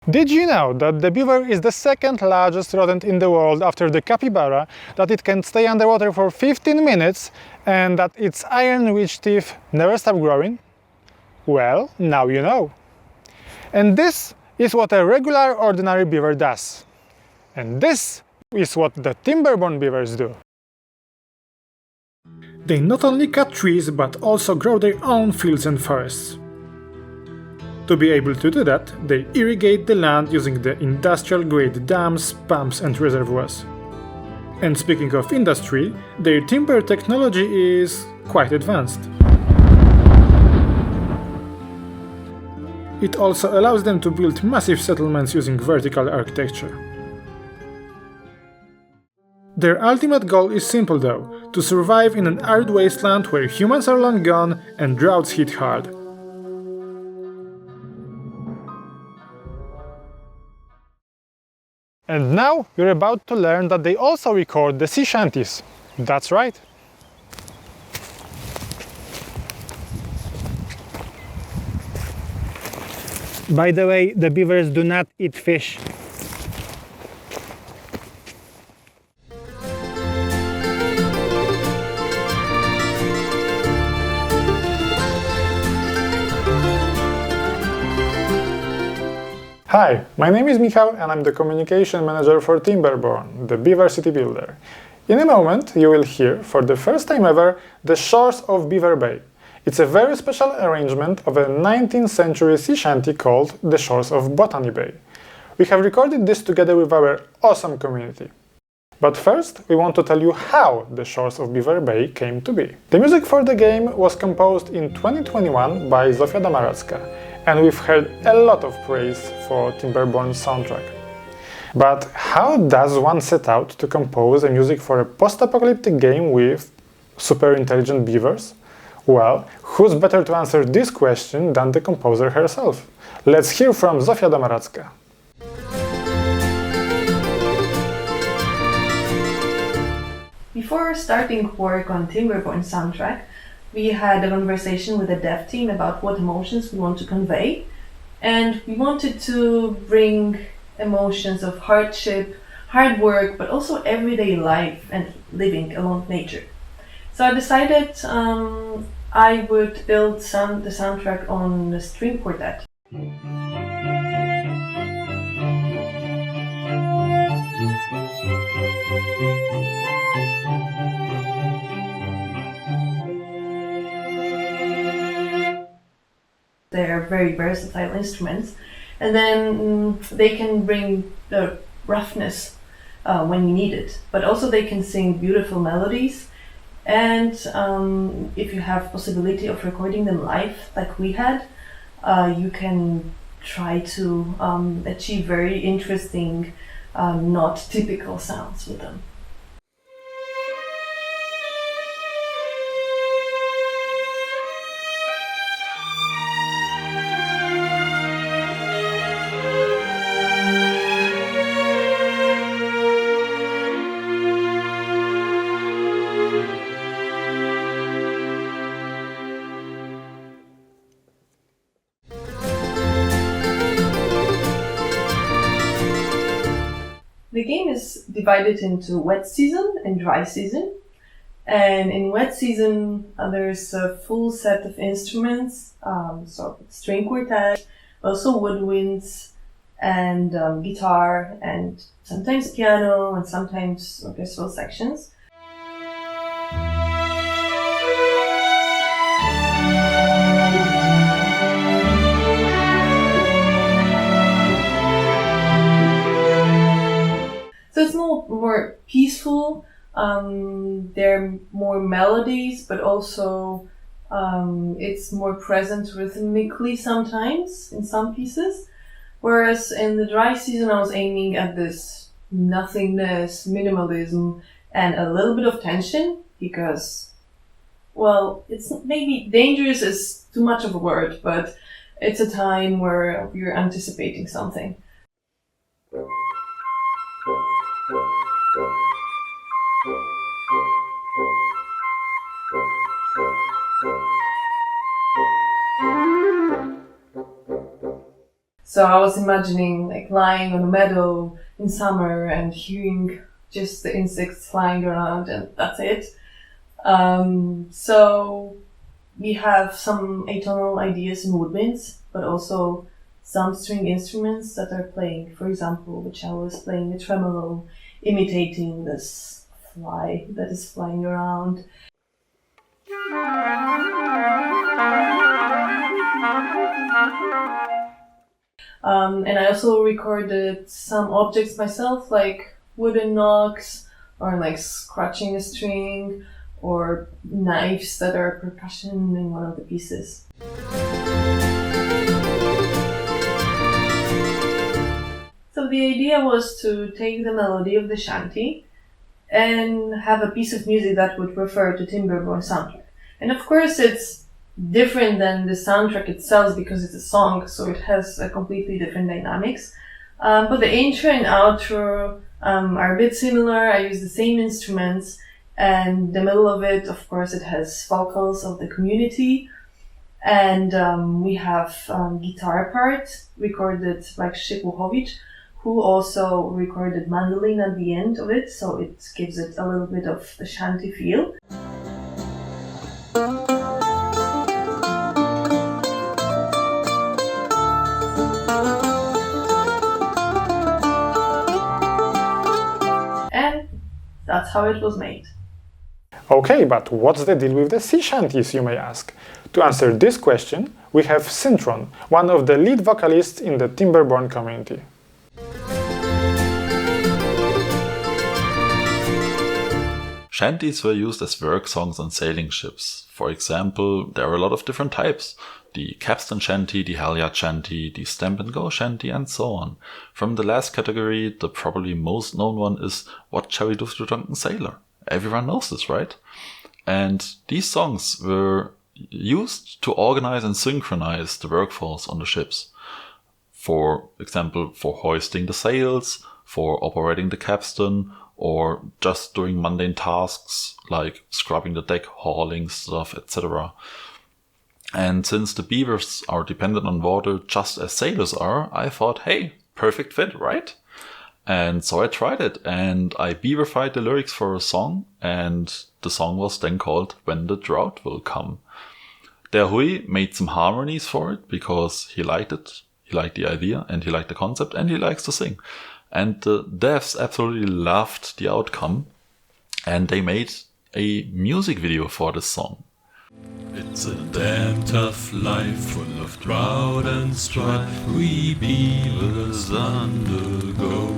Did you know that the beaver is the second largest rodent in the world after the capybara, that it can stay underwater for 15 minutes and that its iron-rich teeth never stop growing? Well, now you know. And this is what a regular ordinary beaver does. And this is what the Timberborn beavers do. They not only cut trees but also grow their own fields and forests. To be able to do that, they irrigate the land using the industrial-grade dams, pumps and reservoirs. And speaking of industry, their timber technology is quite advanced. It also allows them to build massive settlements using vertical architecture. Their ultimate goal is simple though, to survive in an arid wasteland where humans are long gone and droughts hit hard. And now you're about to learn that they also record the sea shanties. That's right. By the way, the beavers do not eat fish. Hi, my name is Michał and I'm the communication manager for Timberborn, the Beaver City Builder. In a moment you will hear, for the first time ever, the Shores of Beaver Bay. It's a very special arrangement of a 19th century sea shanty called the Shores of Botany Bay. We have recorded this together with our awesome community. But first, we want to tell you how the Shores of Beaver Bay came to be. The music for the game was composed in 2021 by ZOFIA DOMARADZKA, and we've heard a lot of praise for Timberborn's soundtrack. But how does one set out to compose a music for a post-apocalyptic game with super intelligent beavers? Well, who's better to answer this question than the composer herself? Let's hear from ZOFIA DOMARADZKA. Before starting work on Timberborn soundtrack, we had a conversation with the dev team about what emotions we want to convey, and we wanted to bring emotions of hardship, hard work, but also everyday life and living along with nature. So I decided I would build the soundtrack on the string quartet. They're very versatile instruments, and then they can bring the roughness when you need it, but also they can sing beautiful melodies, and if you have possibility of recording them live like we had, you can try to achieve very interesting, not typical sounds with them. The game is divided into wet season and dry season. And in wet season, there's a full set of instruments, so string quartet, also woodwinds, and guitar, and sometimes piano, and sometimes orchestral sections. So it's more peaceful. There are more melodies, but also it's more present rhythmically sometimes in some pieces. Whereas in the dry season, I was aiming at this nothingness, minimalism, and a little bit of tension because, well, it's maybe dangerous is too much of a word, but it's a time where you're anticipating something. So I was imagining like lying on a meadow in summer and hearing just the insects flying around, and that's it. So we have some atonal ideas in woodwinds, but also some string instruments that are playing. For example, the cello is playing a tremolo, imitating this fly that is flying around. And I also recorded some objects myself, like wooden knocks, or like scratching a string, or knives that are percussion in one of the pieces. So the idea was to take the melody of the shanty and have a piece of music that would refer to Timberborn soundtrack. And of course it's different than the soundtrack itself because it's a song, so it has a completely different dynamics. But the intro and outro are a bit similar. I use the same instruments, and the middle of it, of course, it has vocals of the community. And we have guitar part recorded by Krzysztof, who also recorded mandolin at the end of it, so it gives it a little bit of the shanty feel. And that's how it was made. Okay, but what's the deal with the sea shanties, you may ask? To answer this question, we have Sintron, one of the lead vocalists in the Timberborn community. Shanties were used as work songs on sailing ships. For example, there are a lot of different types. The capstan shanty, the halyard shanty, the stamp and go shanty, and so on. From the last category, the probably most known one is What Shall We Do to the Drunken Sailor? Everyone knows this, right? And these songs were used to organize and synchronize the workforce on the ships. For example, for hoisting the sails, for operating the capstan, or just doing mundane tasks like scrubbing the deck, hauling stuff, etc. And since the beavers are dependent on water just as sailors are, I thought, hey, perfect fit, right? And so I tried it, and I beaverified the lyrics for a song, and the song was then called When the Drought Will Come. Der Hui made some harmonies for it because he liked it, he liked the idea, and he liked the concept, and he likes to sing. And the devs absolutely loved the outcome, and they made a music video for this song. It's a damn tough life full of drought and strife we beavers undergo.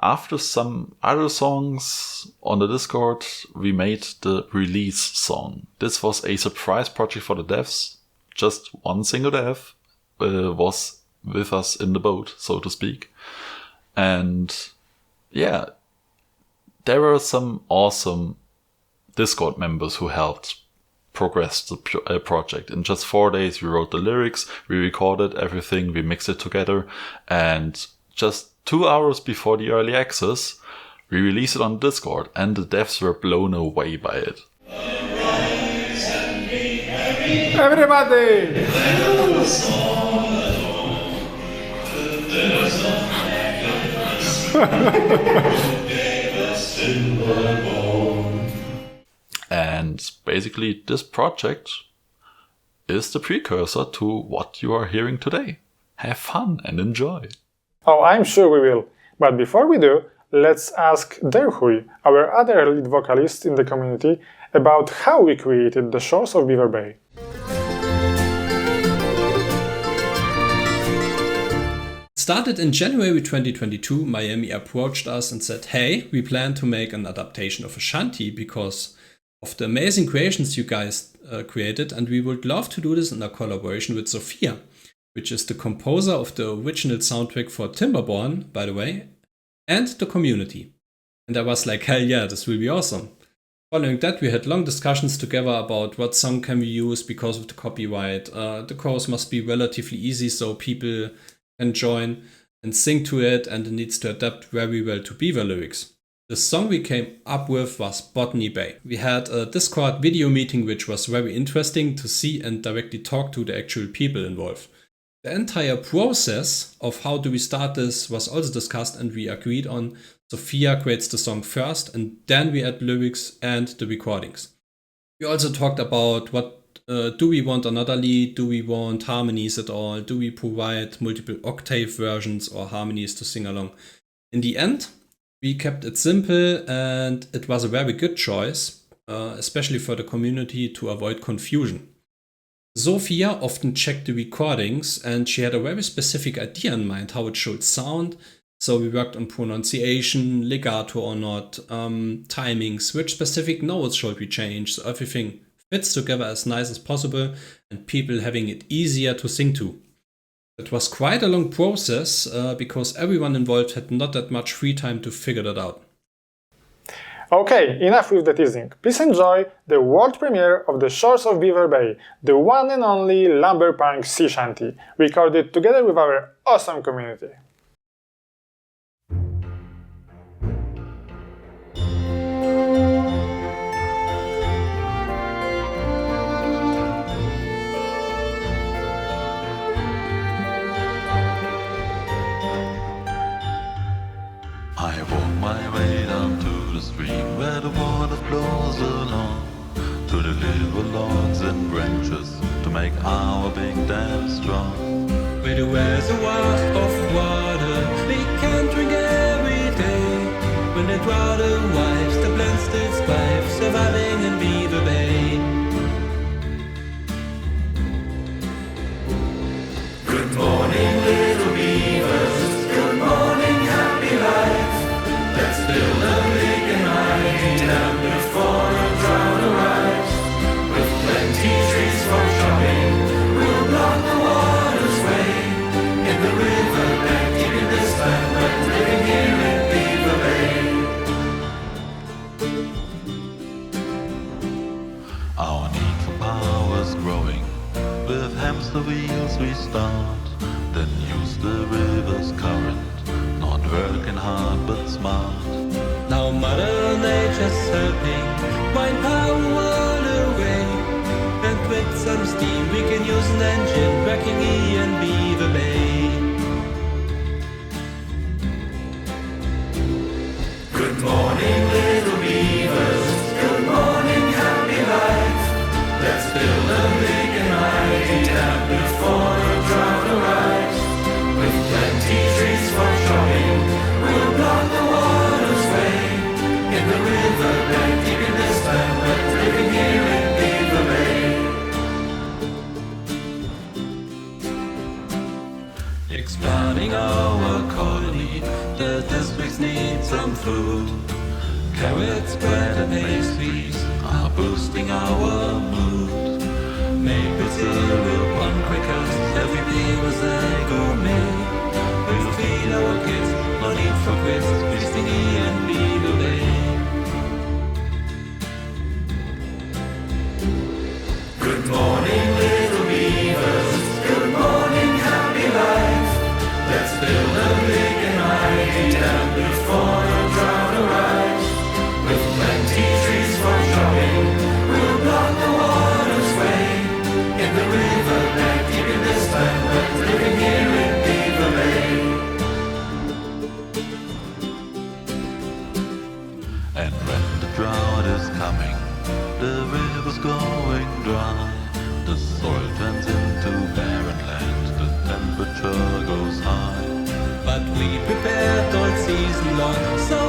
After some other songs on the Discord, we made the release song. This was a surprise project for the devs. Just one single dev was with us in the boat, so to speak. And yeah, there were some awesome Discord members who helped progress the project. In just 4 days, we wrote the lyrics, we recorded everything, we mixed it together, and just 2 hours before the early access, we released it on Discord, and the devs were blown away by it. Everybody! And basically this project is the precursor to what you are hearing today. Have fun and enjoy. Oh, I'm sure we will. But before we do, let's ask Derhui, our other lead vocalist in the community, about how we created the Shores of Beaver Bay. Started in January 2022, Miami approached us and said, hey, we plan to make an adaptation of a shanty because of the amazing creations you guys created, and we would love to do this in a collaboration with ZOFIA, which is the composer of the original soundtrack for Timberborn, by the way, and the community. And I was like, hell yeah, this will be awesome. Following that, we had long discussions together about what song can we use because of the copyright. The chorus must be relatively easy so people can join and sing to it, and it needs to adapt very well to Beaver lyrics. The song we came up with was Botany Bay. We had a Discord video meeting which was very interesting to see and directly talk to the actual people involved. The entire process of how do we start this was also discussed, and we agreed on ZOFIA creates the song first and then we add lyrics and the recordings. We also talked about what do we want another lead, do we want harmonies at all, do we provide multiple octave versions or harmonies to sing along. In the end, we kept it simple and it was a very good choice, especially for the community to avoid confusion. ZOFIA often checked the recordings and she had a very specific idea in mind how it should sound. So we worked on pronunciation, legato or not, timings, which specific notes should we change, so everything fits together as nice as possible and people having it easier to sing to. It was quite a long process because everyone involved had not that much free time to figure that out. Okay, enough with the teasing. Please enjoy the world premiere of the Shores of Beaver Bay, the one and only lumberpunk sea shanty, recorded together with our awesome community. I walk my way down to the stream where the water flows along, to the little logs and branches to make our big dam strong. Where the reservoirs of water we can drink every day. When the drought arrives, the blend still strive, surviving in Beaver Bay. Good morning, little beavers. Good morning, happy life. Let's build a big and mighty dam before the drought arrives. With plenty trees for shopping, we'll block the water's way. In the river bank, keeping this land wet, living here in Beaver Bay. Our need for power's growing. With hamster wheels we start, then use the river's current. Not working hard but smart. Now Mother Nature's helping, wind power all away. And with some steam we can use an engine, wrecking E and Beaver Bay. Good morning, little beavers. Good morning, happy life. Let's build a big and mighty dam before the drought arrives. With plenty trees for shopping, we'll block the water's way. In the river bank, keeping this land wet, living here in Beaver Bay. Expanding our colony, the districts need some food. Carrots, bread and pastries are boosting our mood. Maple syrup on crackers, every beaver's a gourmet. We'll feed our kids, no need for quiz, feasting E and Beaver Bay. Good morning, little beavers. Good morning, happy life. Let's build a big and mighty dam before the drought arrives. With plenty trees for shopping, we'll block the water's way. In the river bank, keeping this land wet, living here in Beaver Bay. And when the drought is coming, the river's going dry. The soil turns into barren land, the temperature goes high. But we prepared all season long, so